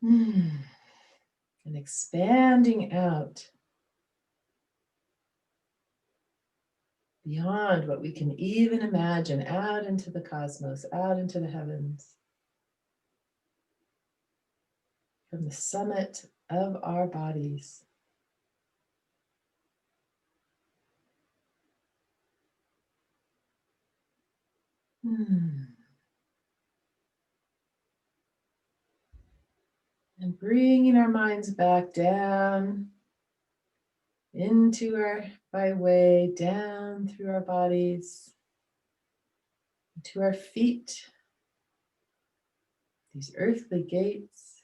And expanding out beyond what we can even imagine, out into the cosmos, out into the heavens, from the summit of our bodies. And bringing our minds back down into our, by way, down through our bodies, to our feet, these earthly gates.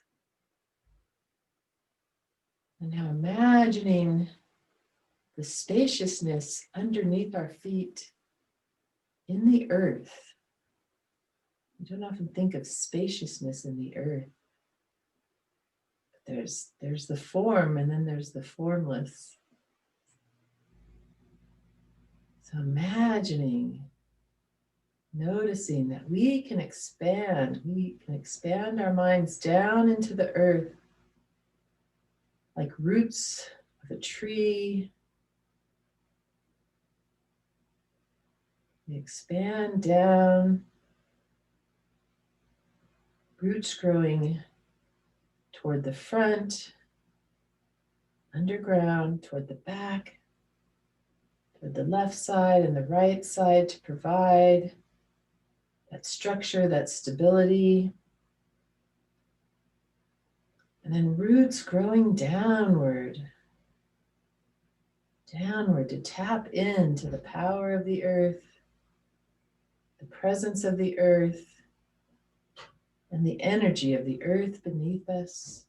And now imagining the spaciousness underneath our feet in the earth. We don't often think of spaciousness in the earth. But there's the form, and then there's the formless. So imagining, noticing that we can expand our minds down into the earth like roots of a tree. We expand down, roots growing toward the front, underground, toward the back, toward the left side and the right side to provide that structure, that stability. And then roots growing downward to tap into the power of the earth, the presence of the earth, and the energy of the earth beneath us.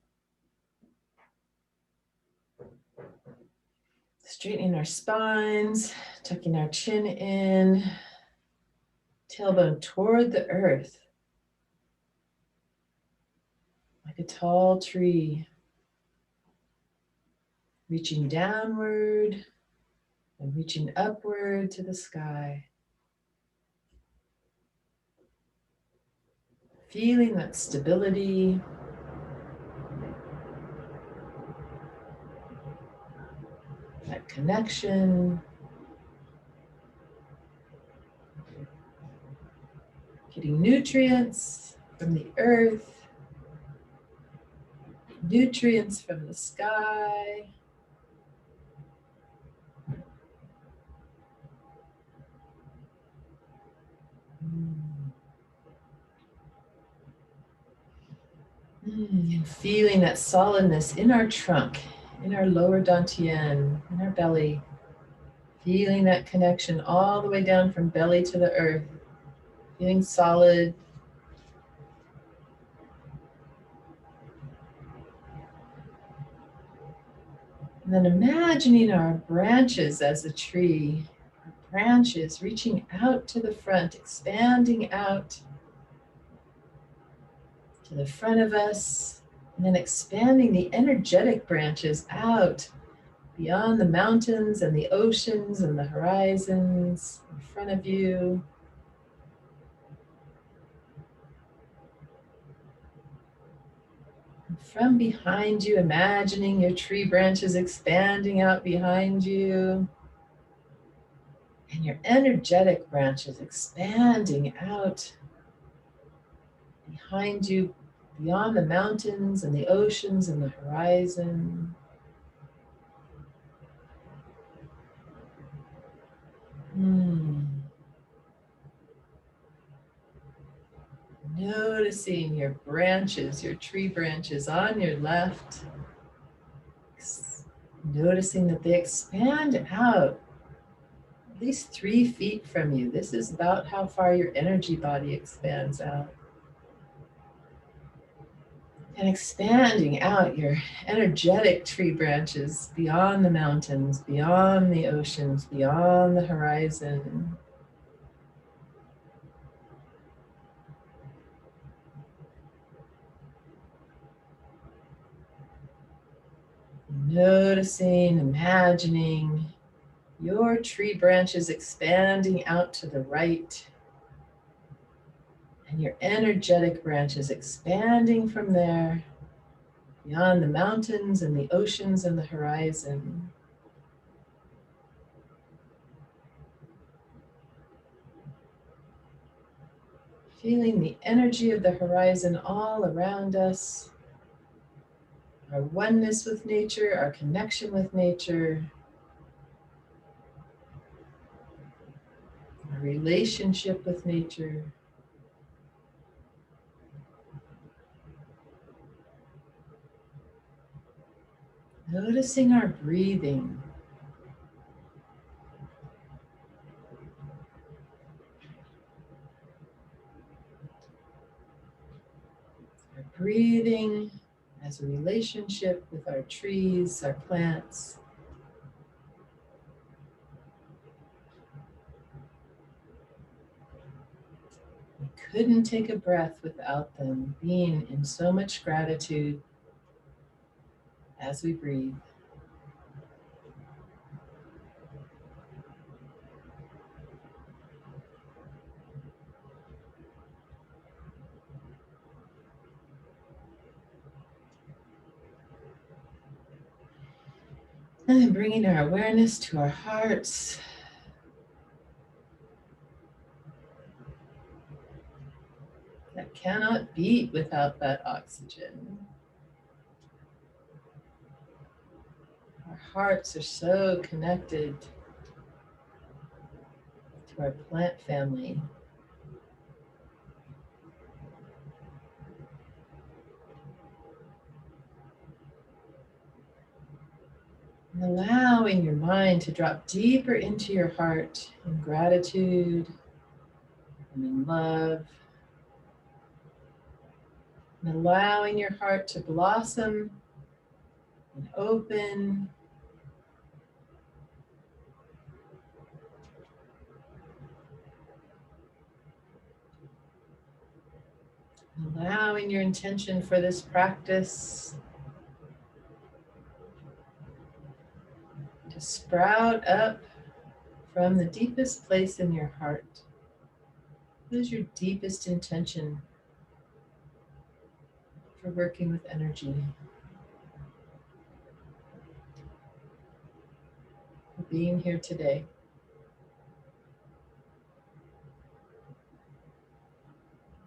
Straightening our spines, tucking our chin in, tailbone toward the earth, like a tall tree, reaching downward and reaching upward to the sky. Feeling that stability, that connection, getting nutrients from the earth, nutrients from the sky. And feeling that solidness in our trunk, in our lower dantian, in our belly. Feeling that connection all the way down from belly to the earth. Feeling solid. And then imagining our branches as a tree. Our branches reaching out to the front, expanding out to the front of us. And then expanding the energetic branches out beyond the mountains and the oceans and the horizons in front of you. And from behind you, imagining your tree branches expanding out behind you. And your energetic branches expanding out behind you, beyond the mountains and the oceans and the horizon. Noticing your branches, your tree branches on your left. Noticing that they expand out at least 3 feet from you. This is about how far your energy body expands out. And expanding out your energetic tree branches beyond the mountains, beyond the oceans, beyond the horizon. Noticing, imagining your tree branches expanding out to the right, and your energetic branches expanding from there beyond the mountains and the oceans and the horizon. Feeling the energy of the horizon all around us, our oneness with nature, our connection with nature, our relationship with nature. Noticing our breathing. Our breathing as a relationship with our trees, our plants. We couldn't take a breath without them, being in so much gratitude as we breathe. And then bringing our awareness to our hearts. That cannot beat without that oxygen. Our hearts are so connected to our plant family. And allowing your mind to drop deeper into your heart in gratitude and in love. And allowing your heart to blossom and open. Allowing your intention for this practice to sprout up from the deepest place in your heart. What is your deepest intention for working with energy? For being here today?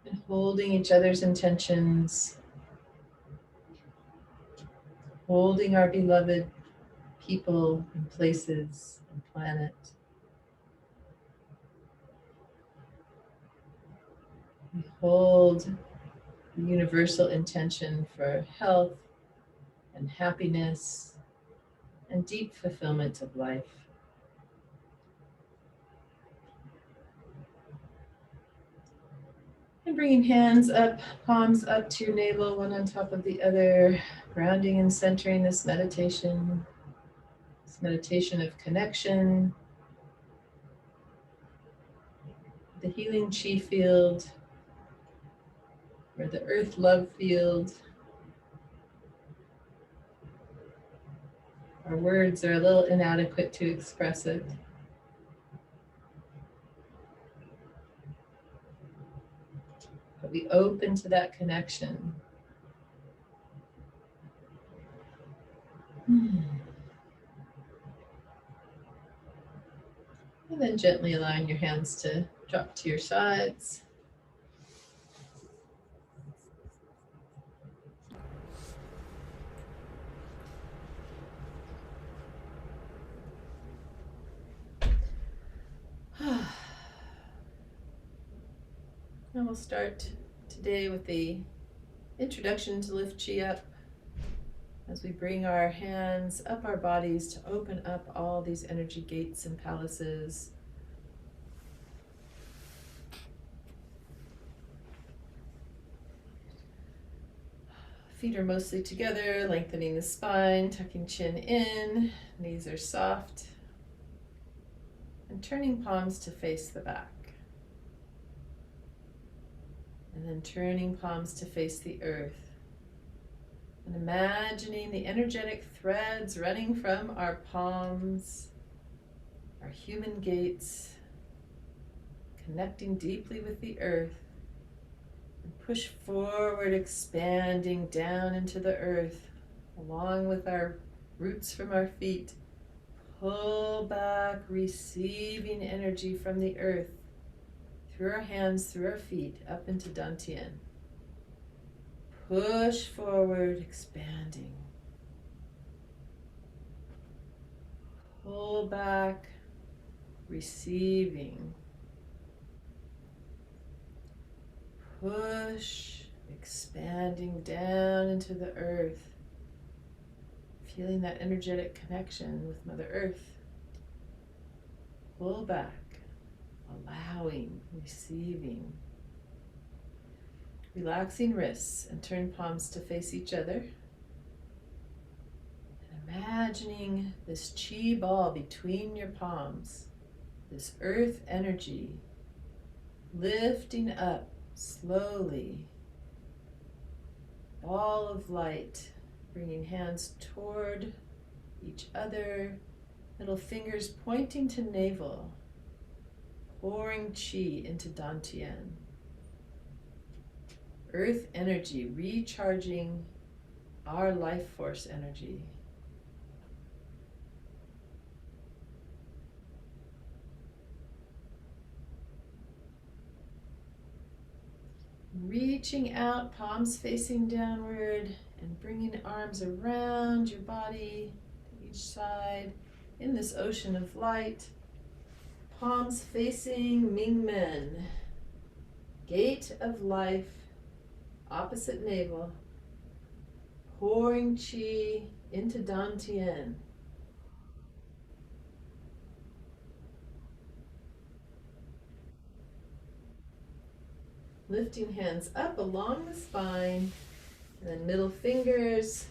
And holding each other's intentions, holding our beloved people and places and planet. We hold the universal intention for health and happiness and deep fulfillment of life. And bringing hands up, palms up to your navel, one on top of the other, grounding and centering this meditation of connection, the healing chi field, or the earth love field. Our words are a little inadequate to express it. But we open to that connection. And then gently allowing your hands to drop to your sides. And we'll start today with the introduction to Lift Chi Up as we bring our hands up our bodies to open up all these energy gates and palaces. Feet are mostly together, lengthening the spine, tucking chin in, knees are soft, and turning palms to face the back. And then turning palms to face the earth. And imagining the energetic threads running from our palms, our human gates, connecting deeply with the earth. And push forward, expanding down into the earth, along with our roots from our feet. Pull back, receiving energy from the earth through our hands, through our feet, up into Dantian. Push forward, expanding. Pull back, receiving. Push, expanding down into the earth. Feeling that energetic connection with Mother Earth. Pull back, allowing, receiving. Relaxing wrists and turn palms to face each other. And imagining this chi ball between your palms, this earth energy, lifting up slowly. Ball of light, bringing hands toward each other, middle fingers pointing to navel, pouring chi into Dantian. Earth energy recharging our life force energy. Reaching out, palms facing downward, and bringing arms around your body to each side in this ocean of light. Palms facing Mingmen, gate of life, opposite navel, pouring chi into Dantian. Lifting hands up along the spine, and then middle fingers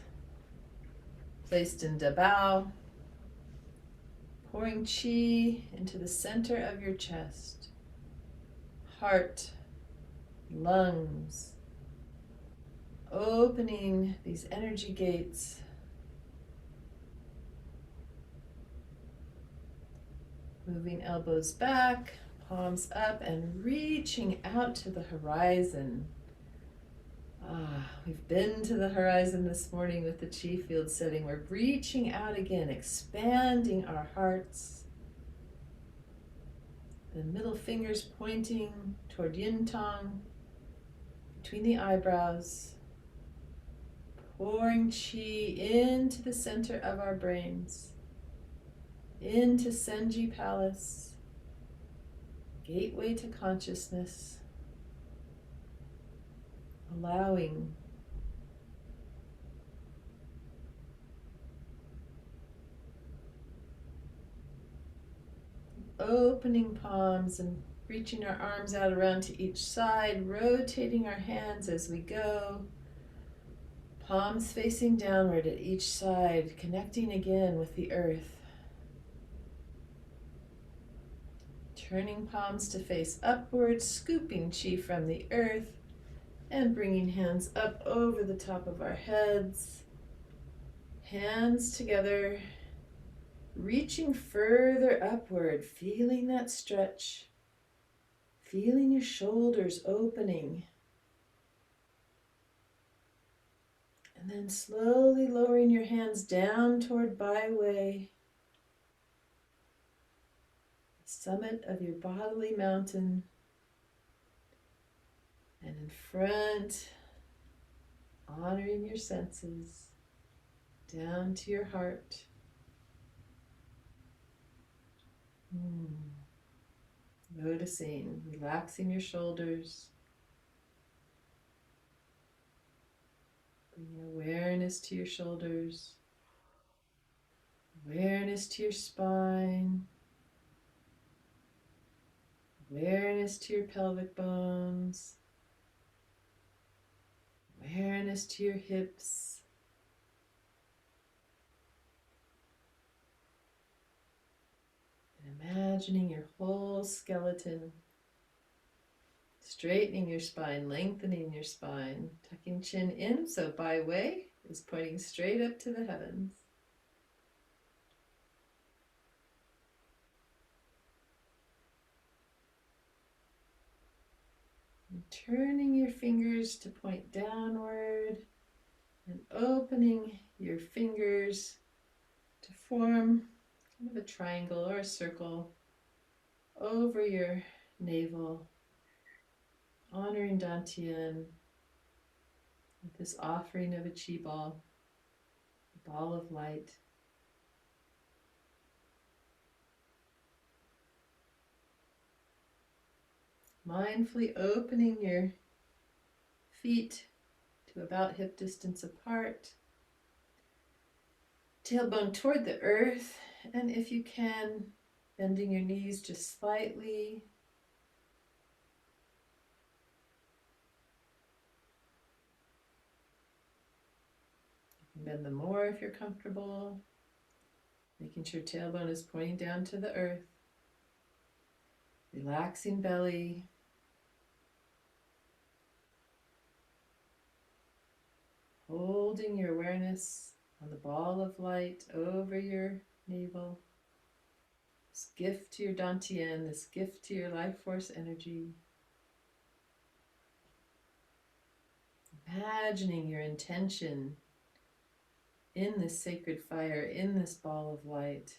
placed in Dabao, pouring chi into the center of your chest, heart, lungs, opening these energy gates. Moving elbows back, palms up, and reaching out to the horizon. We've been to the horizon this morning with the chi field setting. We're reaching out again, expanding our hearts. The middle fingers pointing toward yin tong, between the eyebrows. Pouring chi into the center of our brains, into Senji Palace, gateway to consciousness, allowing. Opening palms and reaching our arms out around to each side, rotating our hands as we go. Palms facing downward at each side, connecting again with the earth. Turning palms to face upward, scooping chi from the earth, and bringing hands up over the top of our heads. Hands together, reaching further upward, feeling that stretch, feeling your shoulders opening. And then slowly lowering your hands down toward Byway, the summit of your bodily mountain. And in front, honoring your senses, down to your heart. Noticing, relaxing your shoulders. Bringing awareness to your shoulders, awareness to your spine, awareness to your pelvic bones, awareness to your hips, and imagining your whole skeleton, straightening your spine, lengthening your spine, tucking chin in so Byway is pointing straight up to the heavens. And turning your fingers to point downward and opening your fingers to form kind of a triangle or a circle over your navel, honoring Dantian with this offering of a chi ball, a ball of light. Mindfully opening your feet to about hip distance apart, tailbone toward the earth, and if you can, bending your knees just slightly. You can bend them more if you're comfortable, making sure tailbone is pointing down to the earth. Relaxing belly. Holding your awareness on the ball of light over your navel. This gift to your Dantian, this gift to your life force energy. Imagining your intention in this sacred fire, in this ball of light.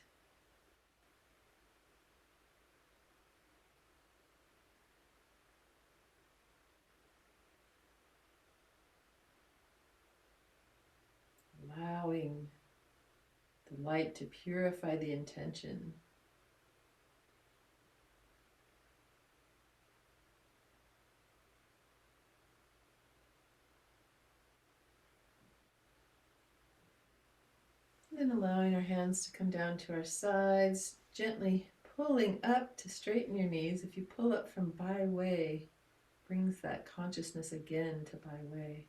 Allowing the light to purify the intention. And then allowing our hands to come down to our sides, gently pulling up to straighten your knees. If you pull up from Bai Wei, brings that consciousness again to Bai Wei.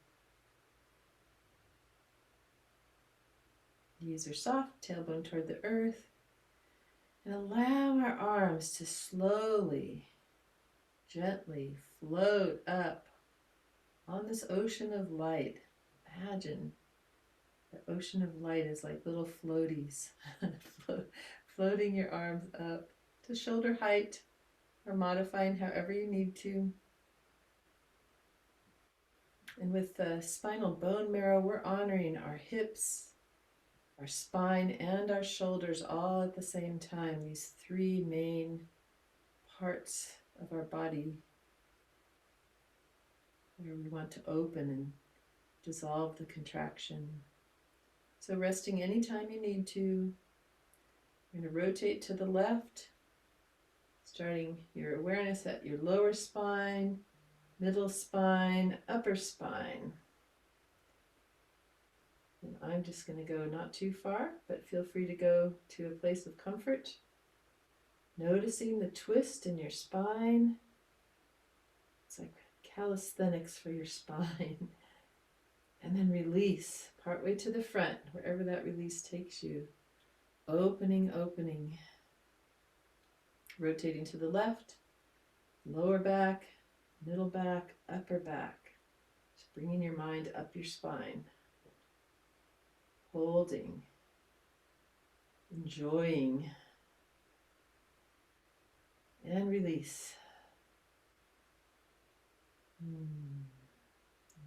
Knees are soft, tailbone toward the earth. And allow our arms to slowly, gently float up on this ocean of light. Imagine the ocean of light is like little floaties, floating your arms up to shoulder height or modifying however you need to. And with the spinal bone marrow, we're honoring our hips, our spine, and our shoulders all at the same time. These three main parts of our body where we want to open and dissolve the contraction. So resting anytime you need to. You're going to rotate to the left, starting your awareness at your lower spine, middle spine, upper spine. And I'm just going to go not too far, but feel free to go to a place of comfort. Noticing the twist in your spine. It's like calisthenics for your spine. And then release, partway to the front, wherever that release takes you. Opening, opening. Rotating to the left, lower back, middle back, upper back. Just bringing your mind up your spine. Holding, enjoying, and release.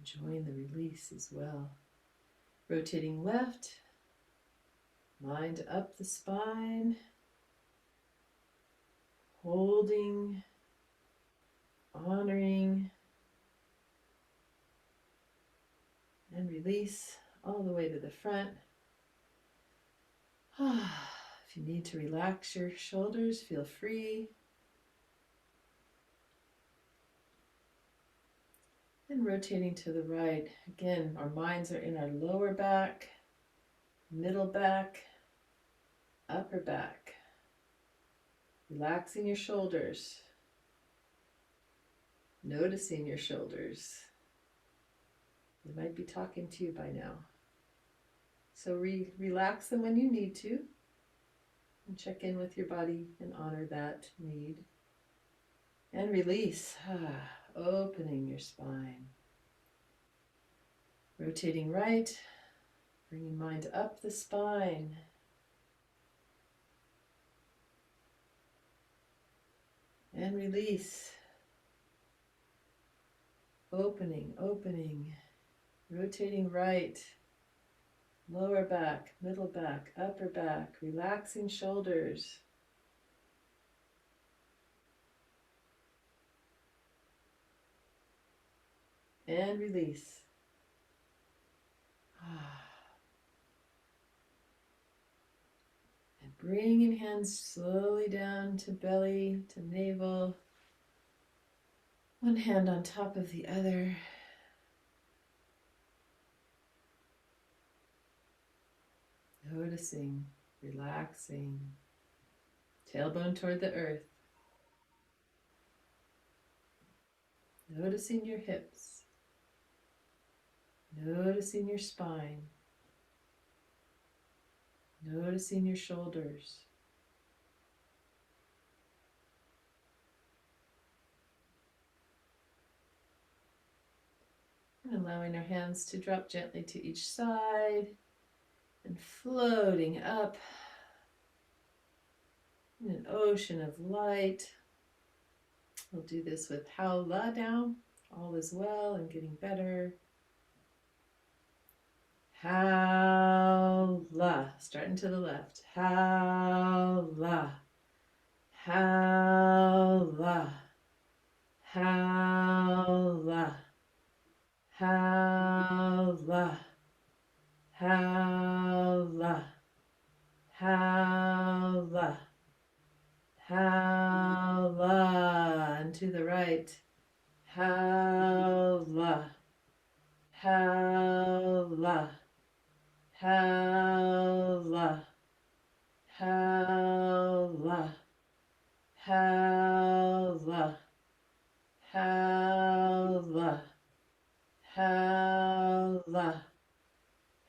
Enjoying the release as well. Rotating left, mind up the spine, holding, honoring, and release all the way to the front. If you need to relax your shoulders, feel free. And rotating to the right. Again, our minds are in our lower back, middle back, upper back. Relaxing your shoulders. Noticing your shoulders. They might be talking to you by now. So relax them when you need to. And check in with your body and honor that need. And release. Opening your spine. Rotating right. Bringing mind up the spine. And release. Opening, opening. Rotating right. lower back, middle back, upper back, relaxing shoulders. And release. And bringing hands slowly down to belly, to navel. One hand on top of the other. Noticing, relaxing. Tailbone toward the earth. Noticing your hips. Noticing your spine. Noticing your shoulders. And allowing our hands to drop gently to each side and floating up in an ocean of light. We'll do this with Haula now. All is well and getting better. Haula. Starting to the left. Haula. Haula. Haula. Haula. Haula. Haula. Haula. And to the right. Haula. Haula. Haula. Haula. Haula. Haula. Haula.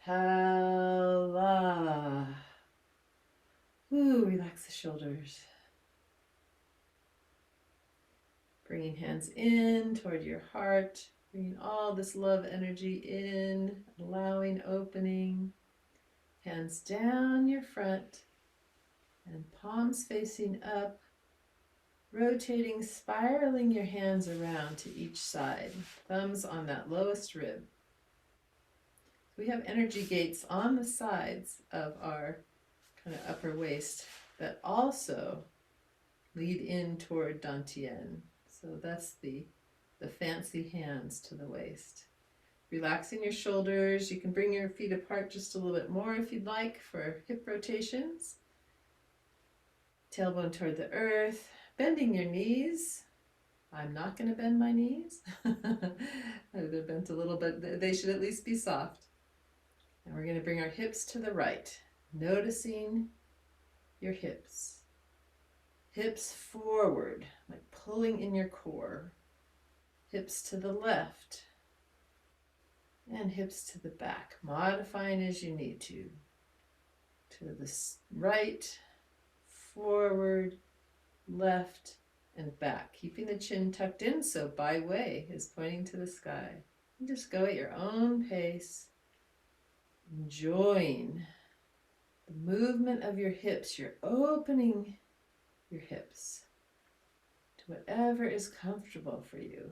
Haula. Ooh, relax the shoulders. Bringing hands in toward your heart. Bringing all this love energy in, allowing opening. Hands down your front and palms facing up. Rotating, spiraling your hands around to each side. Thumbs on that lowest rib. We have energy gates on the sides of our kind of upper waist that also lead in toward Dantian. So that's the fancy hands to the waist. Relaxing your shoulders. You can bring your feet apart just a little bit more if you'd like for hip rotations. Tailbone toward the earth. Bending your knees. I'm not going to bend my knees. They're bent a little bit. They should at least be soft. And we're going to bring our hips to the right. Noticing your hips. Hips forward, like pulling in your core. Hips to the left. And hips to the back, modifying as you need to. To the right, forward, left, and back. Keeping the chin tucked in, so by way is pointing to the sky. And just go at your own pace, enjoying the movement of your hips. You're opening your hips to whatever is comfortable for you.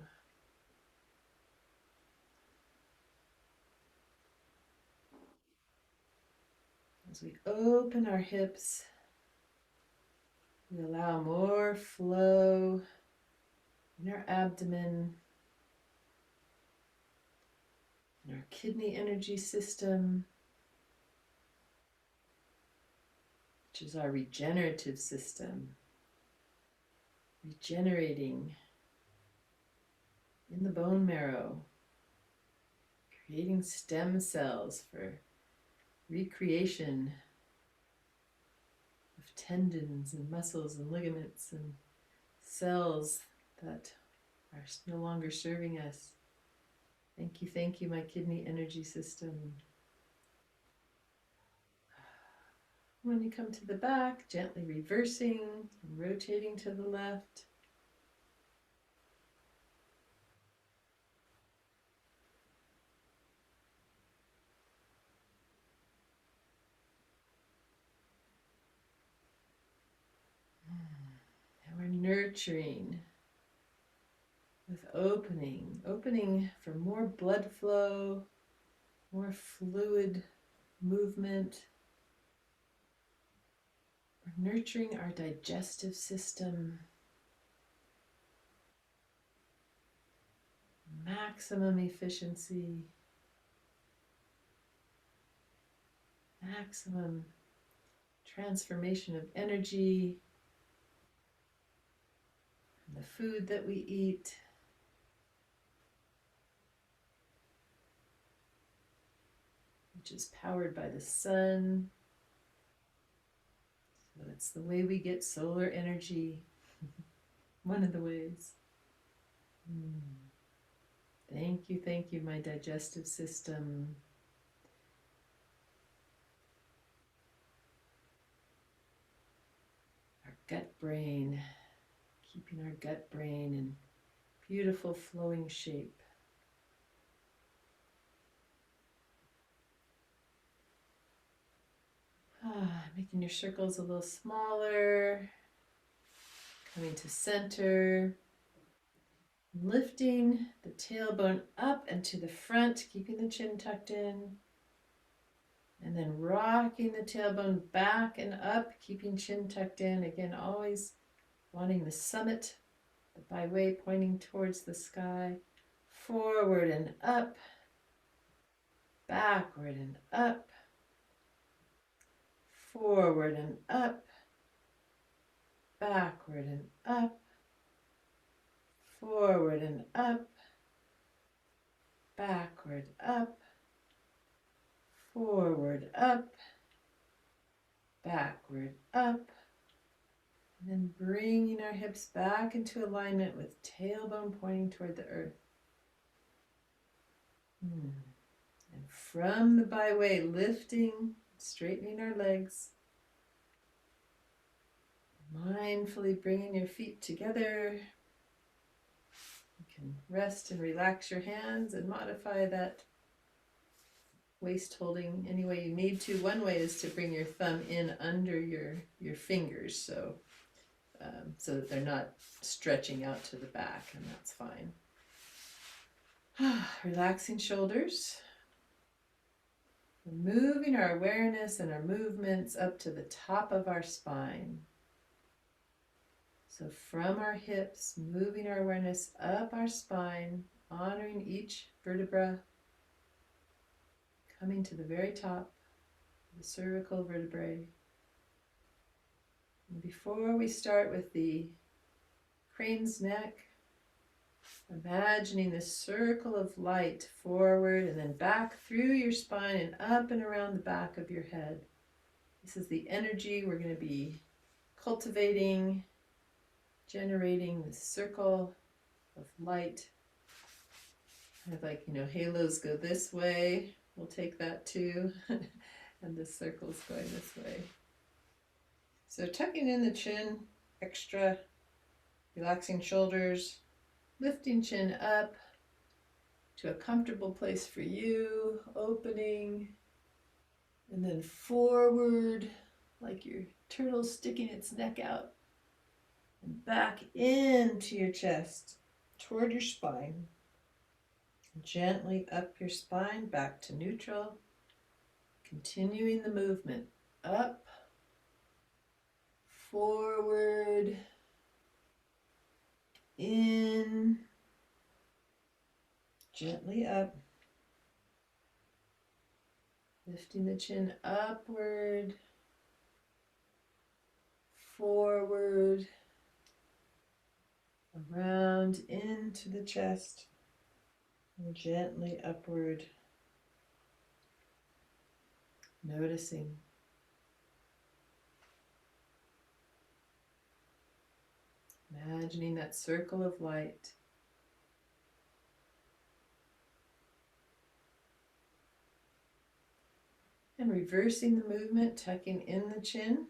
As we open our hips, we allow more flow in our abdomen, in our kidney energy system, which is our regenerative system, regenerating in the bone marrow, creating stem cells for recreation of tendons and muscles and ligaments and cells that are no longer serving us. Thank you, my kidney energy system. When you come to the back, gently reversing and rotating to the left. And we're nurturing with opening for more blood flow, more fluid movement. We're nurturing our digestive system. Maximum efficiency. Maximum transformation of energy from the food that we eat. Which is powered by the sun. So it's the way we get solar energy. One of the ways. Thank you, my digestive system. Our gut brain, keeping our gut brain in beautiful flowing shape. Making your circles a little smaller, coming to center, lifting the tailbone up and to the front, keeping the chin tucked in, and then rocking the tailbone back and up, keeping chin tucked in. Again, always wanting the summit, the byway pointing towards the sky, forward and up, backward and up, forward and up, backward and up, forward and up, backward up, forward up, backward up, and then bringing our hips back into alignment with tailbone pointing toward the earth. And from the byway, lifting, straightening our legs, mindfully bringing your feet together. You can rest and relax your hands and modify that waist holding any way you need to. One way is to bring your thumb in under your fingers, so that they're not stretching out to the back, and that's fine. Relaxing shoulders. We're moving our awareness and our movements up to the top of our spine. So from our hips, moving our awareness up our spine, honoring each vertebra, coming to the very top, the cervical vertebrae. And before we start with the crane's neck, imagining this circle of light forward and then back through your spine and up and around the back of your head. This is the energy we're going to be cultivating, generating this circle of light. Kind of like, halos go this way. We'll take that too. And the circle's going this way. So tucking in the chin, extra, relaxing shoulders, lifting chin up to a comfortable place for you, opening, and then forward, like your turtle sticking its neck out, and back into your chest, toward your spine. Gently up your spine, back to neutral, continuing the movement up, forward, in, gently up, lifting the chin upward, forward, around into the chest, and gently upward, noticing. Imagining that circle of light. And reversing the movement, tucking in the chin,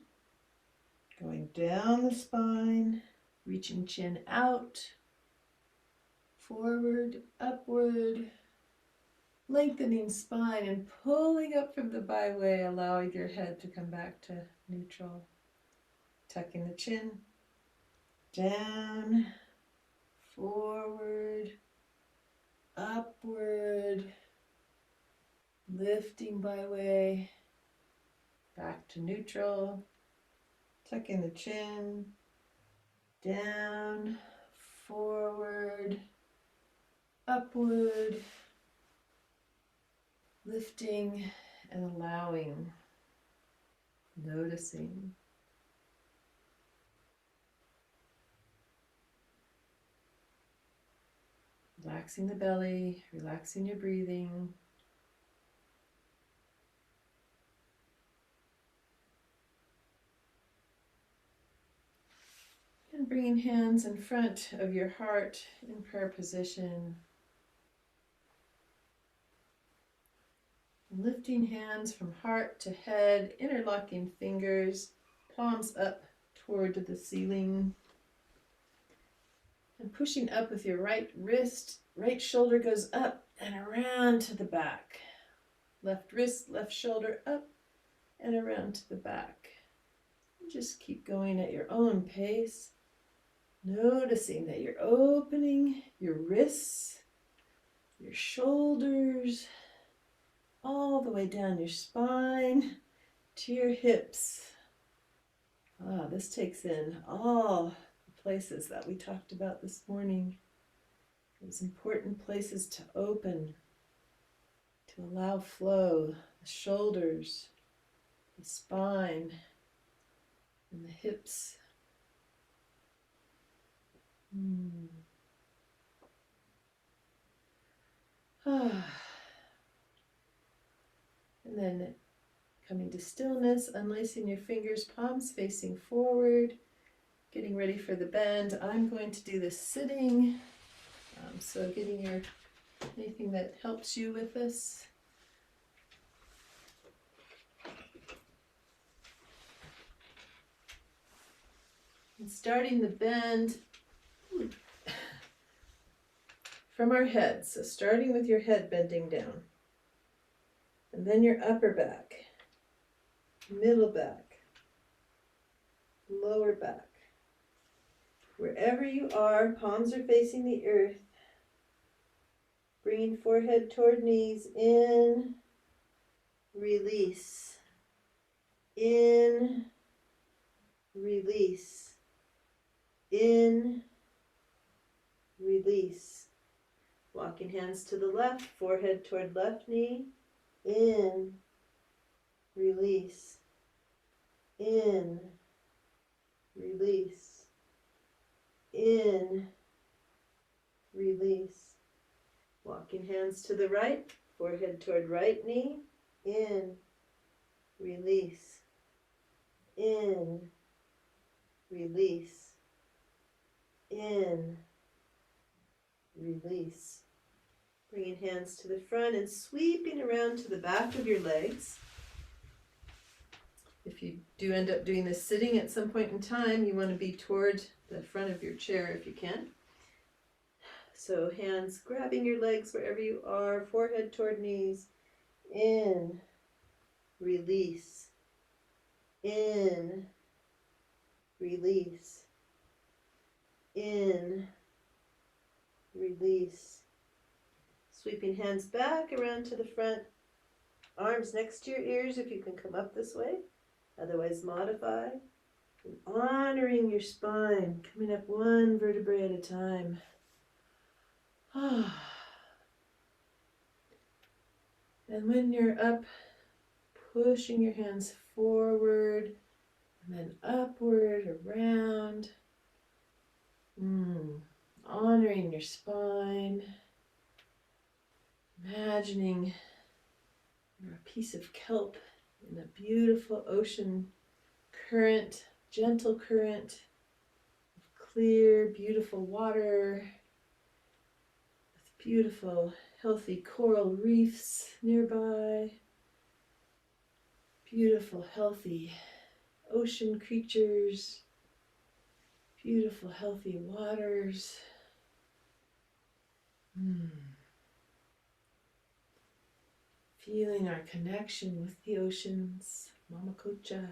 going down the spine, reaching chin out, forward, upward, lengthening spine and pulling up from the byway, allowing your head to come back to neutral. Tucking the chin, down, forward, upward, lifting byway, back to neutral. Tucking the chin, down, forward, upward, lifting and allowing, noticing. Relaxing the belly, relaxing your breathing. And bringing hands in front of your heart in prayer position. Lifting hands from heart to head, interlocking fingers, palms up toward the ceiling. And pushing up with your right wrist, right shoulder goes up and around to the back. Left wrist, left shoulder up and around to the back. Just keep going at your own pace, noticing that you're opening your wrists, your shoulders, all the way down your spine to your hips. This takes in all the places that we talked about this morning. Those important places to open, to allow flow, the shoulders, the spine, and the hips. And then coming to stillness, unlacing your fingers, palms facing forward, getting ready for the bend. I'm going to do this sitting, so getting anything that helps you with this. And starting the bend from our head. So starting with your head bending down. And then your upper back, middle back, lower back. Wherever you are, palms are facing the earth. Bringing forehead toward knees, in, release, in, release, in, release. Walking hands to the left, forehead toward left knee, in, release, in, release, in, release. Walking hands to the right, forehead toward right knee, in, release, in, release, in, release. Bringing hands to the front and sweeping around to the back of your legs. If you do end up doing this sitting at some point in time, you want to be toward the front of your chair if you can. So hands grabbing your legs wherever you are, forehead toward knees, in, release, in, release, in, release. Sweeping hands back around to the front, arms next to your ears if you can come up this way, otherwise modify. And honoring your spine, coming up one vertebrae at a time. And when you're up, pushing your hands forward and then upward, around. Honoring your spine. Imagining you're a piece of kelp in a beautiful ocean current, gentle current of clear, beautiful water with beautiful, healthy coral reefs nearby. Beautiful, healthy ocean creatures. Beautiful, healthy waters. Feeling our connection with the oceans, Mama Kocha.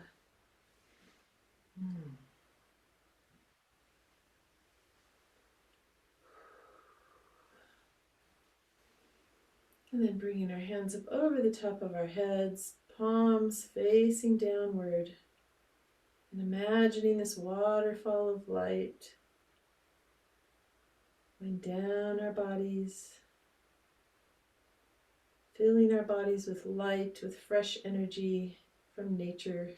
And then bringing our hands up over the top of our heads, palms facing downward, and imagining this waterfall of light going down our bodies, filling our bodies with light, with fresh energy from nature,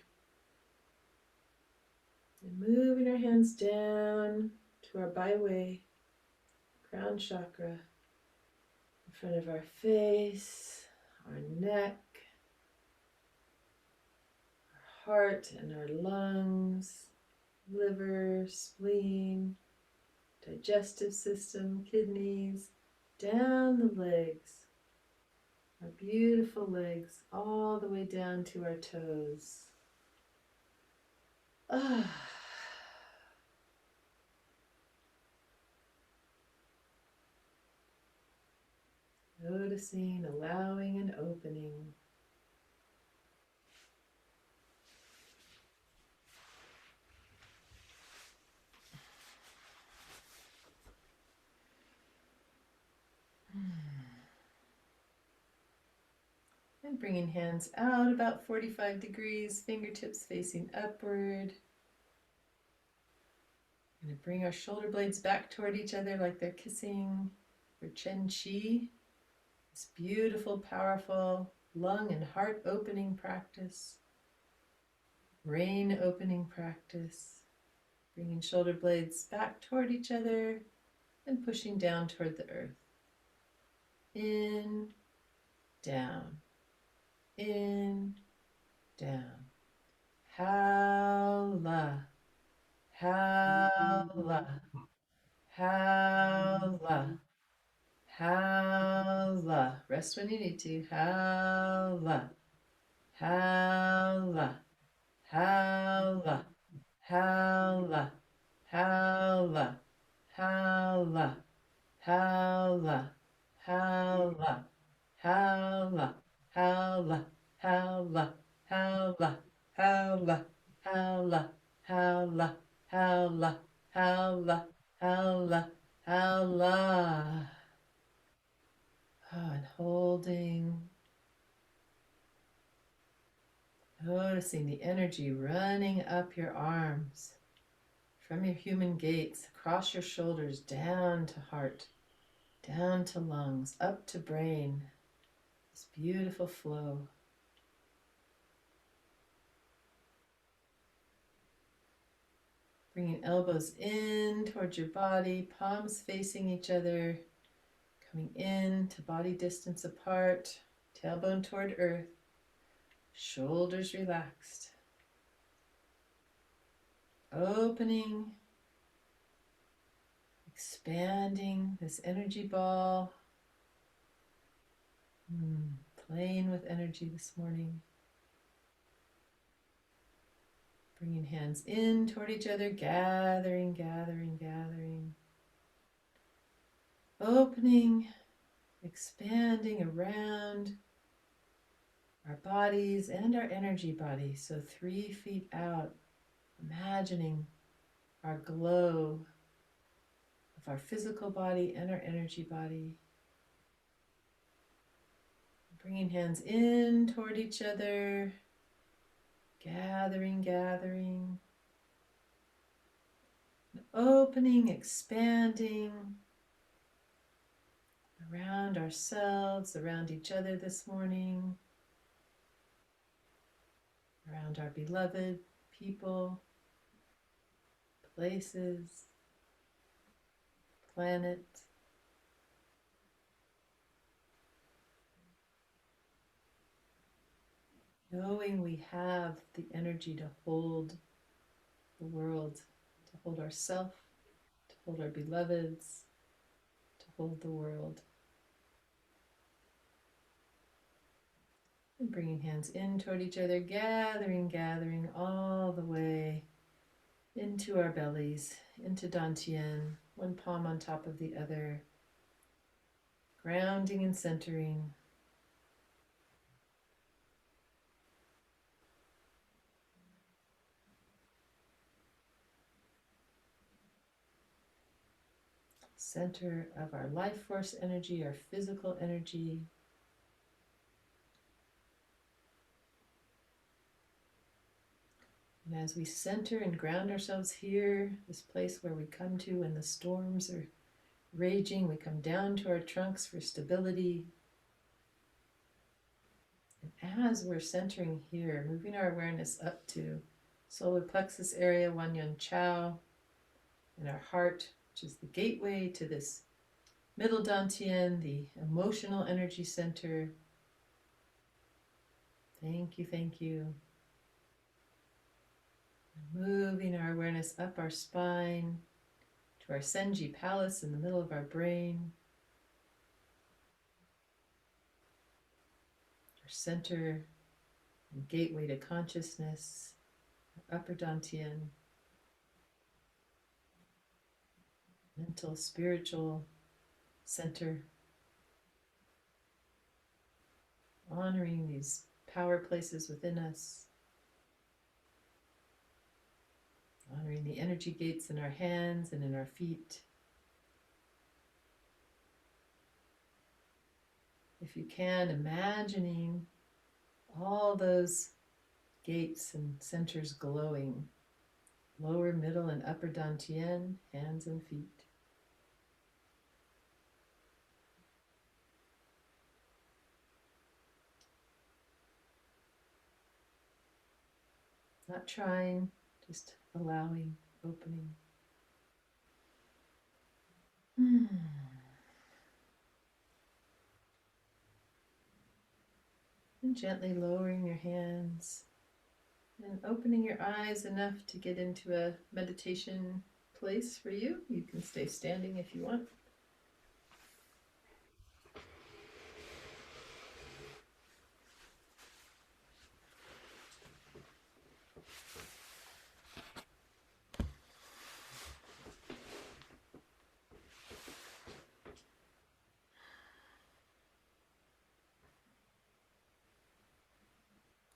and moving our hands down to our byway, crown chakra, in front of our face, our neck, our heart and our lungs, liver, spleen, digestive system, kidneys, down the legs, our beautiful legs, all the way down to our toes. Ah. Noticing, allowing, and opening. And bringing hands out about 45 degrees, fingertips facing upward. We're going to bring our shoulder blades back toward each other like they're kissing for chen. This beautiful, powerful lung and heart opening practice, brain opening practice. Bringing shoulder blades back toward each other and pushing down toward the earth. In, down, in, down. Howla, howla, howla, howla. Rest when you need to. Howla, howla, howla, howla, howla, howla, howla, howla, howla, howla, howla, howla, howla, howla, howla, howla, howla, howla, howla. Oh, and holding, noticing the energy running up your arms, from your human gates, across your shoulders, down to heart, down to lungs, up to brain. This beautiful flow. Bringing elbows in towards your body, palms facing each other, coming in to body distance apart, tailbone toward earth, shoulders relaxed. Opening, expanding this energy ball, playing with energy this morning. Bringing hands in toward each other, gathering, gathering, gathering. Opening, expanding around our bodies and our energy body. So 3 feet out, imagining our glow of our physical body and our energy body. Bringing hands in toward each other, gathering, gathering. Opening, expanding around ourselves, around each other this morning, around our beloved people, places, planet. Knowing we have the energy to hold the world, to hold ourself, to hold our beloveds, to hold the world. And bringing hands in toward each other, gathering, gathering all the way into our bellies, into Dantian, one palm on top of the other, grounding and centering. Center of our life force energy, our physical energy. And as we center and ground ourselves here, this place where we come to when the storms are raging, we come down to our trunks for stability. And as we're centering here, moving our awareness up to solar plexus area, Wanyan Chao, and our heart, which is the gateway to this middle dantian, the emotional energy center. Thank you, thank you. Moving our awareness up our spine to our Senji palace in the middle of our brain, our center and gateway to consciousness, our upper dantian, mental, spiritual center, honoring these power places within us, honoring the energy gates in our hands and in our feet. If you can, imagining all those gates and centers glowing, lower, middle, and upper dantian, hands and feet. Not trying, just allowing, opening. And gently lowering your hands and opening your eyes enough to get into a meditation place for you. You can stay standing if you want.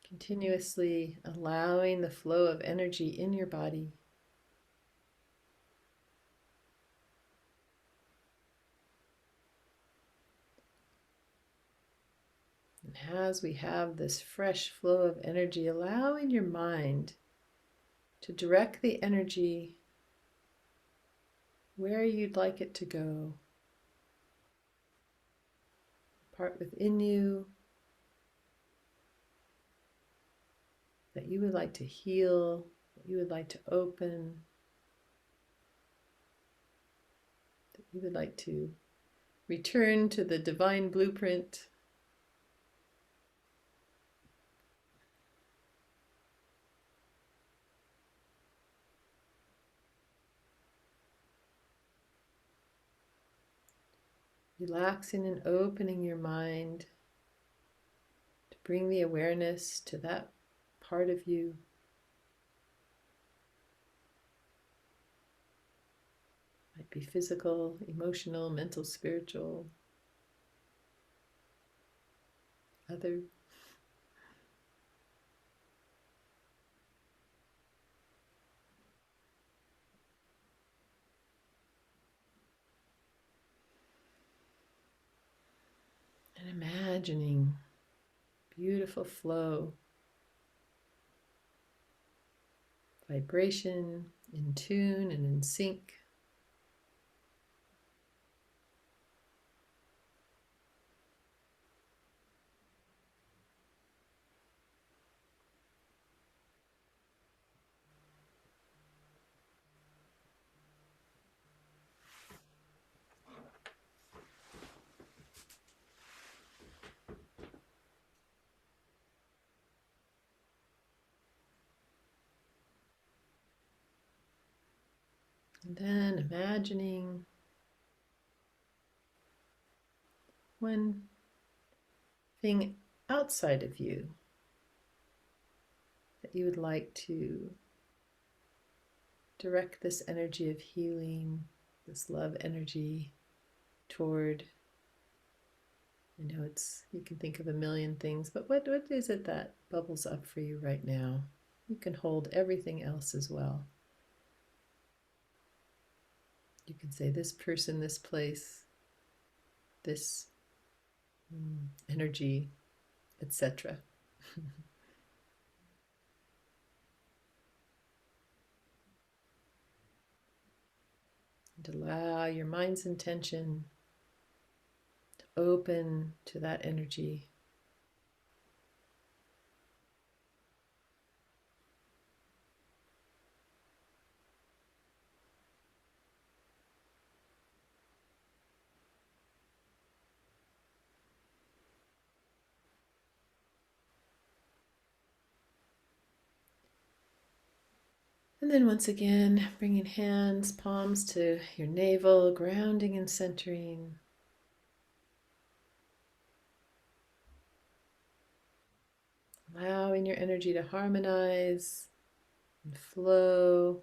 Continuously allowing the flow of energy in your body. And as we have this fresh flow of energy, allowing your mind to direct the energy where you'd like it to go. Part within you that you would like to heal, that you would like to open, that you would like to return to the divine blueprint. Relaxing and opening your mind to bring the awareness to that part of you. Might be physical, emotional, mental, spiritual, other. And imagining beautiful flow, vibration, in tune and in sync. And then imagining one thing outside of you that you would like to direct this energy of healing, this love energy toward. I know you can think of a million things, but what is it that bubbles up for you right now? You can hold everything else as well. You can say this person, this place, this energy, etc. And allow your mind's intention to open to that energy. And then once again, bringing hands, palms to your navel, grounding and centering. Allowing your energy to harmonize and flow.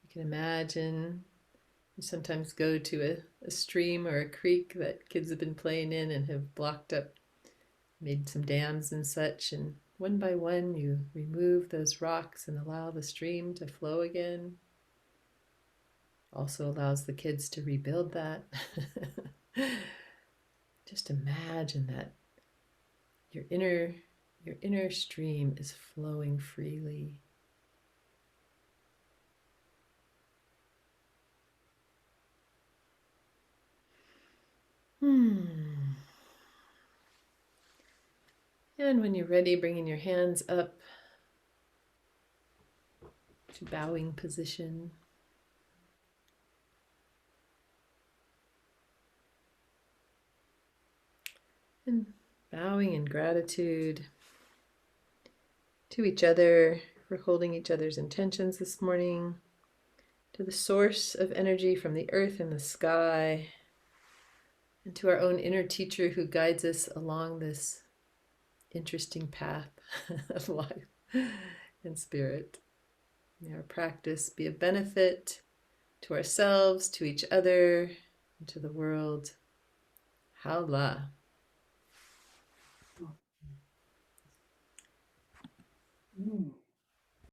You can imagine you sometimes go to a stream or a creek that kids have been playing in and have blocked up, made some dams and such, and one by one you remove those rocks and allow the stream to flow again. Also allows the kids to rebuild that. Just imagine that your inner stream is flowing freely. And when you're ready, bringing your hands up to bowing position. And bowing in gratitude to each other for holding each other's intentions this morning, to the source of energy from the earth and the sky, and to our own inner teacher who guides us along this interesting path of life and spirit. May our practice be a benefit to ourselves, to each other, and to the world. Howla.